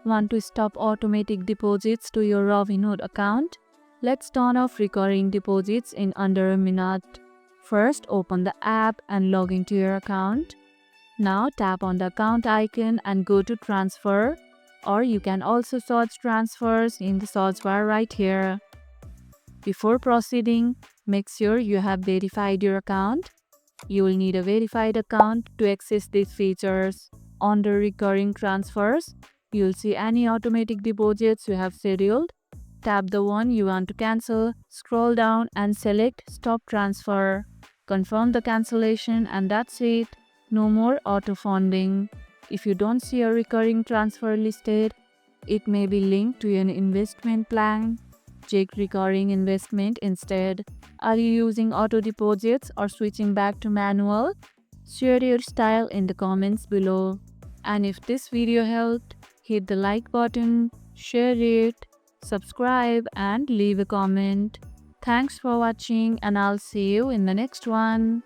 Want to stop automatic deposits to your Robinhood account? Let's turn off recurring deposits in under a minute. First, open the app and log into your account. Now tap on the account icon and go to transfer, or you can also search transfers in the search bar right here. Before proceeding, make sure you have verified your account. You will need a verified account to access these features. Under recurring transfers, you'll see any automatic deposits you have scheduled. Tap the one you want to cancel, scroll down and select Stop Transfer. Confirm the cancellation and that's it. No more auto funding. If you don't see a recurring transfer listed, it may be linked to an investment plan. Check recurring investment instead. Are you using auto deposits or switching back to manual? Share your style in the comments below. And if this video helped, hit the like button, share it, subscribe and leave a comment. Thanks for watching and I'll see you in the next one.